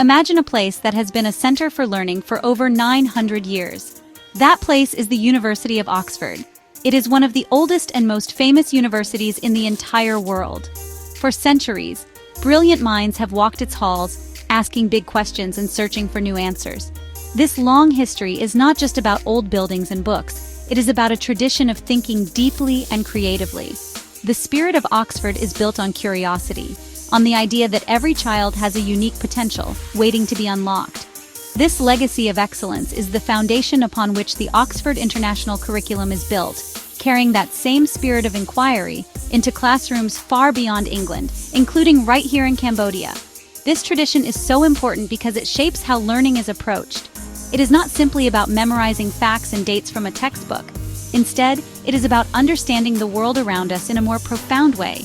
Imagine a place that has been a center for learning for over 900 years. That place is the University of Oxford. It is one of the oldest and most famous universities in the entire world. For centuries, brilliant minds have walked its halls, asking big questions and searching for new answers. This long history is not just about old buildings and books, it is about a tradition of thinking deeply and creatively. The spirit of Oxford is built on curiosity, on the idea that every child has a unique potential, waiting to be unlocked. This legacy of excellence is the foundation upon which the Oxford International Curriculum is built, carrying that same spirit of inquiry into classrooms far beyond England, including right here in Cambodia. This tradition is so important because it shapes how learning is approached. It is not simply about memorizing facts and dates from a textbook. Instead, it is about understanding the world around us in a more profound way.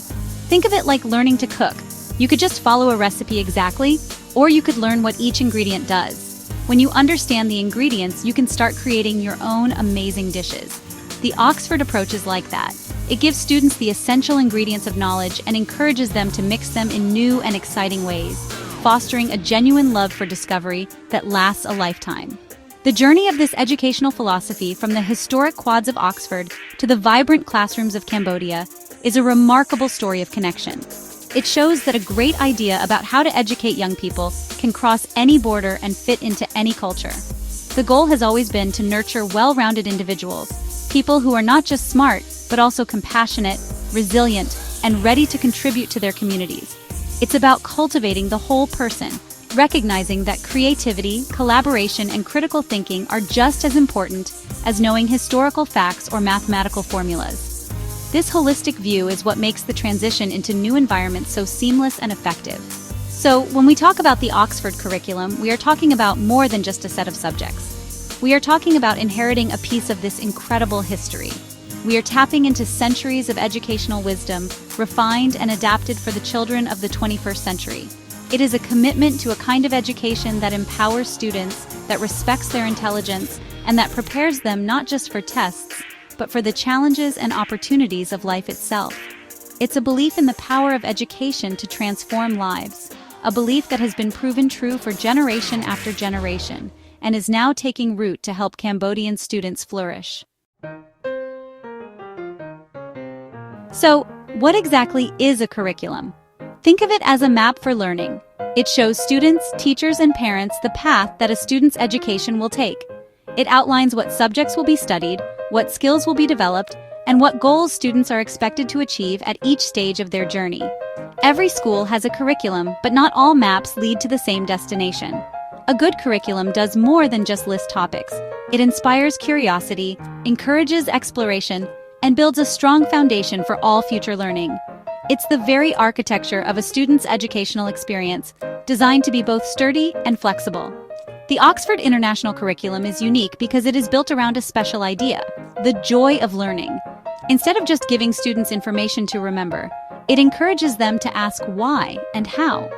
Think of it like learning to cook. You could just follow a recipe exactly, or you could learn what each ingredient does. When you understand the ingredients, you can start creating your own amazing dishes. The Oxford approach is like that. It gives students the essential ingredients of knowledge and encourages them to mix them in new and exciting ways, fostering a genuine love for discovery that lasts a lifetime. The journey of this educational philosophy from the historic quads of Oxford to the vibrant classrooms of Cambodia is a remarkable story of connection. It shows that a great idea about how to educate young people can cross any border and fit into any culture. The goal has always been to nurture well-rounded individuals, people who are not just smart, but also compassionate, resilient, and ready to contribute to their communities. It's about cultivating the whole person, recognizing that creativity, collaboration, and critical thinking are just as important as knowing historical facts or mathematical formulas. This holistic view is what makes the transition into new environments so seamless and effective. So, when we talk about the Oxford curriculum, we are talking about more than just a set of subjects. We are talking about inheriting a piece of this incredible history. We are tapping into centuries of educational wisdom, refined and adapted for the children of the 21st century. It is a commitment to a kind of education that empowers students, that respects their intelligence, and that prepares them not just for tests, but for the challenges and opportunities of life itself. It's a belief in the power of education to transform lives, a belief that has been proven true for generation after generation, and is now taking root to help Cambodian students flourish. So, what exactly is a curriculum? Think of it as a map for learning. It shows students, teachers, and parents the path that a student's education will take. It outlines what subjects will be studied, what skills will be developed, and what goals students are expected to achieve at each stage of their journey. Every school has a curriculum, but not all maps lead to the same destination. A good curriculum does more than just list topics. It inspires curiosity, encourages exploration, and builds a strong foundation for all future learning. It's the very architecture of a student's educational experience, designed to be both sturdy and flexible. The Oxford International Curriculum is unique because it is built around a special idea: the joy of learning. Instead of just giving students information to remember, it encourages them to ask why and how.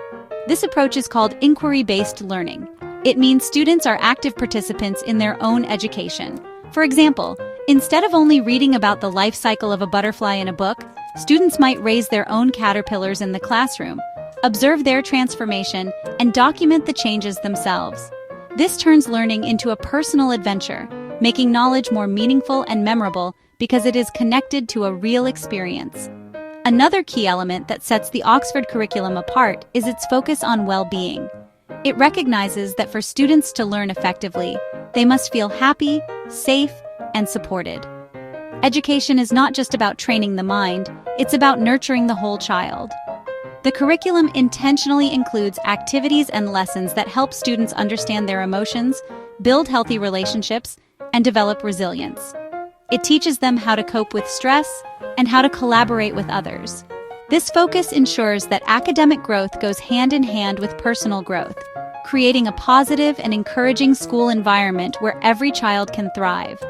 This approach is called inquiry-based learning. It means students are active participants in their own education. For example, instead of only reading about the life cycle of a butterfly in a book, students might raise their own caterpillars in the classroom, observe their transformation, and document the changes themselves. This turns learning into a personal adventure, making knowledge more meaningful and memorable because it is connected to a real experience. Another key element that sets the Oxford curriculum apart is its focus on well-being. It recognizes that for students to learn effectively, they must feel happy, safe, and supported. Education is not just about training the mind, it's about nurturing the whole child. The curriculum intentionally includes activities and lessons that help students understand their emotions, build healthy relationships, and develop resilience. It teaches them how to cope with stress and how to collaborate with others. This focus ensures that academic growth goes hand in hand with personal growth, creating a positive and encouraging school environment where every child can thrive.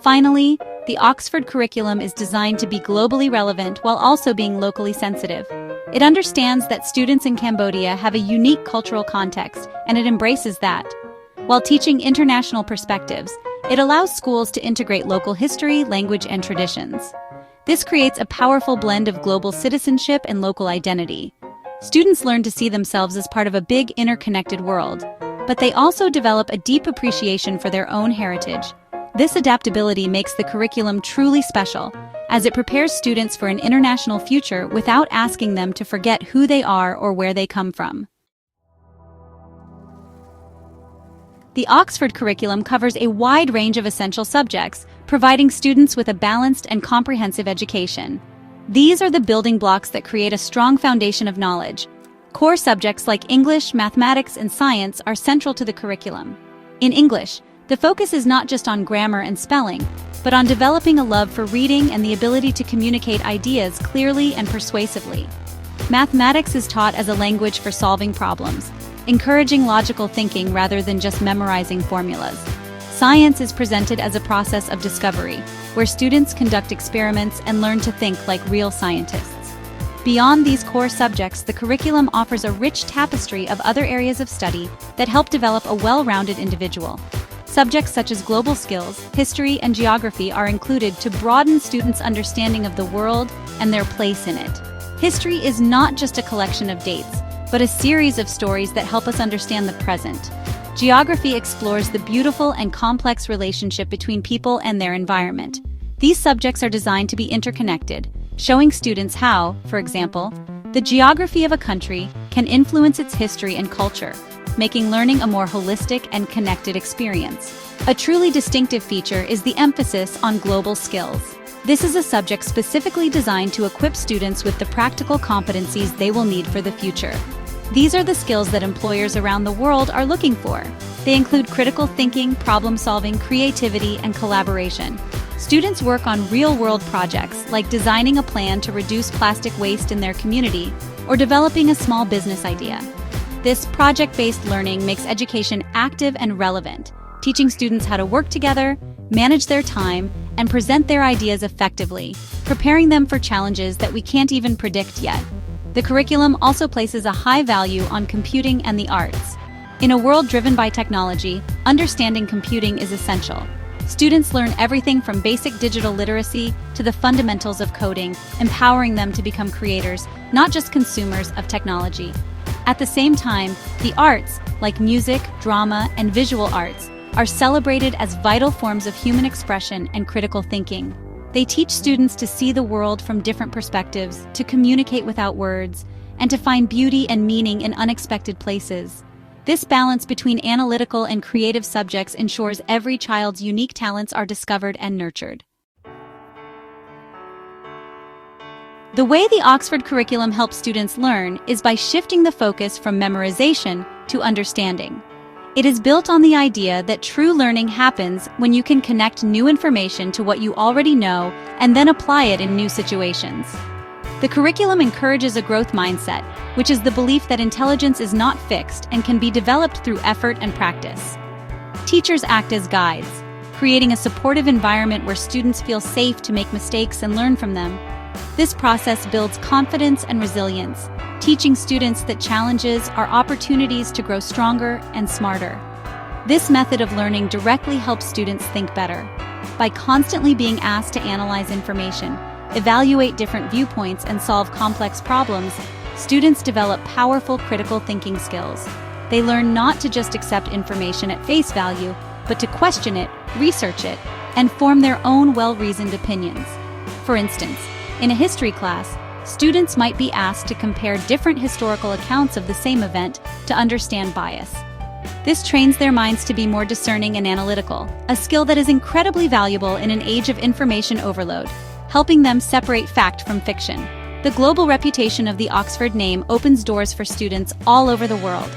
Finally, the Oxford curriculum is designed to be globally relevant while also being locally sensitive. It understands that students in Cambodia have a unique cultural context, and it embraces that. While teaching international perspectives, it allows schools to integrate local history, language, and traditions. This creates a powerful blend of global citizenship and local identity. Students learn to see themselves as part of a big interconnected world, but they also develop a deep appreciation for their own heritage. This adaptability makes the curriculum truly special, as it prepares students for an international future without asking them to forget who they are or where they come from. The Oxford curriculum covers a wide range of essential subjects, providing students with a balanced and comprehensive education. These are the building blocks that create a strong foundation of knowledge. Core subjects like English, mathematics, and science are central to the curriculum. In English, the focus is not just on grammar and spelling, but on developing a love for reading and the ability to communicate ideas clearly and persuasively. Mathematics is taught as a language for solving problems, encouraging logical thinking rather than just memorizing formulas. Science is presented as a process of discovery, where students conduct experiments and learn to think like real scientists. Beyond these core subjects, the curriculum offers a rich tapestry of other areas of study that help develop a well-rounded individual. Subjects such as global skills, history, and geography are included to broaden students' understanding of the world and their place in it. History is not just a collection of dates, but a series of stories that help us understand the present. Geography explores the beautiful and complex relationship between people and their environment. These subjects are designed to be interconnected, showing students how, for example, the geography of a country can influence its history and culture, making learning a more holistic and connected experience. A truly distinctive feature is the emphasis on global skills. This is a subject specifically designed to equip students with the practical competencies they will need for the future. These are the skills that employers around the world are looking for. They include critical thinking, problem-solving, creativity, and collaboration. Students work on real-world projects like designing a plan to reduce plastic waste in their community or developing a small business idea. This project-based learning makes education active and relevant, teaching students how to work together, manage their time, and present their ideas effectively, preparing them for challenges that we can't even predict yet. The curriculum also places a high value on computing and the arts. In a world driven by technology, understanding computing is essential. Students learn everything from basic digital literacy to the fundamentals of coding, empowering them to become creators, not just consumers of technology. At the same time, the arts, like music, drama, and visual arts, are celebrated as vital forms of human expression and critical thinking. They teach students to see the world from different perspectives, to communicate without words, and to find beauty and meaning in unexpected places. This balance between analytical and creative subjects ensures every child's unique talents are discovered and nurtured. The way the Oxford curriculum helps students learn is by shifting the focus from memorization to understanding. It is built on the idea that true learning happens when you can connect new information to what you already know and then apply it in new situations. The curriculum encourages a growth mindset, which is the belief that intelligence is not fixed and can be developed through effort and practice. Teachers act as guides, creating a supportive environment where students feel safe to make mistakes and learn from them. This process builds confidence and resilience, teaching students that challenges are opportunities to grow stronger and smarter. This method of learning directly helps students think better. By constantly being asked to analyze information, evaluate different viewpoints, and solve complex problems, students develop powerful critical thinking skills. They learn not to just accept information at face value, but to question it, research it, and form their own well-reasoned opinions. For instance, in a history class, students might be asked to compare different historical accounts of the same event to understand bias. This trains their minds to be more discerning and analytical, a skill that is incredibly valuable in an age of information overload, helping them separate fact from fiction. The global reputation of the Oxford name opens doors for students all over the world.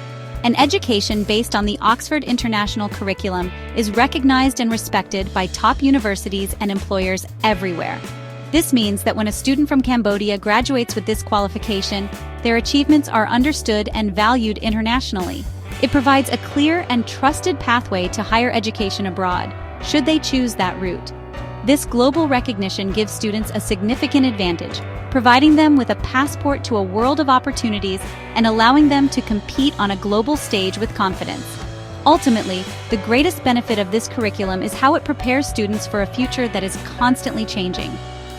An education based on the Oxford International Curriculum is recognized and respected by top universities and employers everywhere. This means that when a student from Cambodia graduates with this qualification, their achievements are understood and valued internationally. It provides a clear and trusted pathway to higher education abroad, should they choose that route. This global recognition gives students a significant advantage, providing them with a passport to a world of opportunities and allowing them to compete on a global stage with confidence. Ultimately, the greatest benefit of this curriculum is how it prepares students for a future that is constantly changing.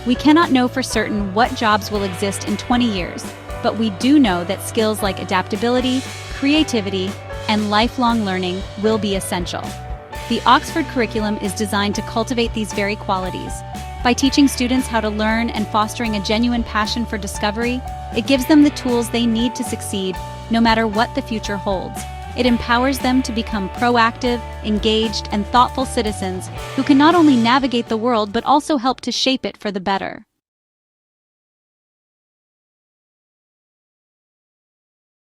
We cannot know for certain what jobs will exist in 20 years, but we do know that skills like adaptability, creativity, and lifelong learning will be essential. The Oxford curriculum is designed to cultivate these very qualities. By teaching students how to learn and fostering a genuine passion for discovery, it gives them the tools they need to succeed, no matter what the future holds. It empowers them to become proactive, engaged, and thoughtful citizens who can not only navigate the world but also help to shape it for the better.